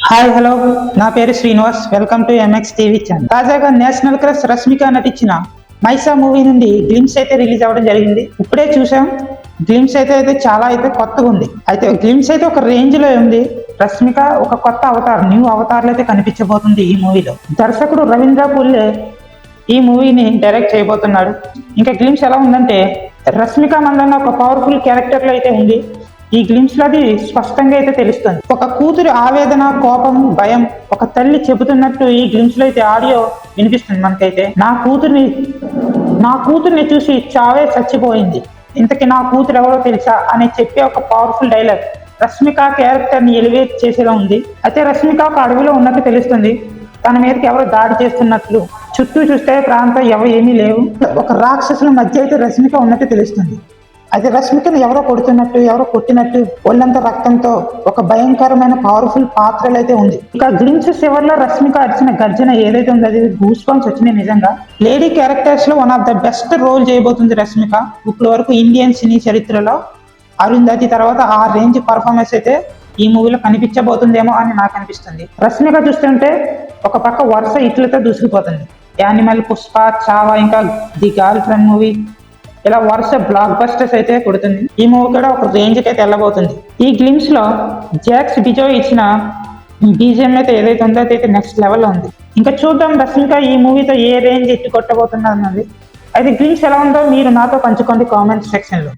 Hi hello, నా పేరు Srinivas. Welcome to MX TV channel. తాజాగా నేషనల్ క్రష్ రష్మిక నటించిన మైసా మూవీ నుండి గ్లిమ్స్ అయితే రిలీజ్ అవ్వడం జరిగింది. ఇప్పుడే చూసాం. గ్లిమ్స్ అయితే చాలా కొత్తగా ఉంది. అయితే గ్లిమ్స్ అయితే ఒక రేంజ్ లో ఉంది. రష్మిక ఒక కొత్త అవతార్, న్యూ అవతార్లు అయితే కనిపించబోతుంది ఈ మూవీలో. దర్శకుడు రవీంద్ర పుల్లే ఈ మూవీని డైరెక్ట్ చేయబోతున్నాడు. ఇంకా గ్లిమ్స్ ఎలా ఉందంటే, రష్మిక మందన్న ఒక పవర్ఫుల్ క్యారెక్టర్ లో అయితే ఉంది. ఈ గ్లిమ్స్ లో అది స్పష్టంగా అయితే తెలుస్తుంది. ఒక కూతురి ఆవేదన, కోపం, భయం ఒక తల్లి చెబుతున్నట్టు ఈ గ్లిమ్స్ లో అయితే ఆడియో వినిపిస్తుంది మనకైతే. నా కూతుర్ని చూసి చావే చచ్చిపోయింది, ఇంతకీ నా కూతురు ఎవరో తెలుసా అని చెప్పే ఒక పవర్ఫుల్ డైలాగ్ రష్మిక క్యారెక్టర్ ని ఎలివేట్ చేసేలా ఉంది. అయితే రష్మిక ఒక అడవిలో ఉన్నట్టు తెలుస్తుంది. తన మీదకి ఎవరు దాడి చేస్తున్నట్లు. చుట్టూ చూస్తే ప్రాంతం ఏమీ లేవు. ఒక రాక్షసుల మధ్య అయితే రష్మిక ఉన్నట్టు తెలుస్తుంది. అయితే రష్మికను ఎవరో కొడుతున్నట్టు, ఎవరో కొట్టినట్టు, ఒళ్ళంతా రక్తంతో ఒక భయంకరమైన పవర్ఫుల్ పాత్రలు అయితే ఉంది. ఇక గ్లిమ్స్ చివర్లో రష్మిక అరిచిన గర్జన ఏదైతే ఉందో అది గూస్ బంప్స్ వచ్చినాయి నిజంగా. లేడీ క్యారెక్టర్స్ లో one of the best role చేయబోతుంది రష్మిక. ఇప్పటి వరకు ఇండియన్ సినీ చరిత్రలో అరుంధతి తర్వాత ఆ రేంజ్ పర్ఫార్మెన్స్ అయితే ఈ మూవీలో కనిపించబోతుందేమో అని నాకు అనిపిస్తుంది. రష్మిక చూస్తుంటే ఒక పక్క వరుస ఇట్లతో దూసుకుపోతుంది. యానిమల్, పుష్ప, చావా, ఇంకా ది గర్ల్ ఫ్రెండ్ మూవీ, ఇలా వరుస బ్లాక్ బస్టర్స్ అయితే కొడుతుంది. ఈ మూవీ కూడా ఒక రేంజ్ అయితే వెళ్ళబోతుంది. ఈ గ్లిమ్స్ లో జాక్స్ బిజో ఇచ్చిన బీజిఎం అయితే ఏదైతే ఉందో అయితే నెక్స్ట్ లెవెల్లో ఉంది. ఇంకా చూద్దాం రష్మిక ఈ మూవీతో ఏ రేంజ్ ఎత్తి కొట్టబోతున్నది అన్నది. అయితే గ్లిమ్స్ ఎలా ఉందో మీరు నాతో పంచుకోండి కామెంట్ సెక్షన్ లో.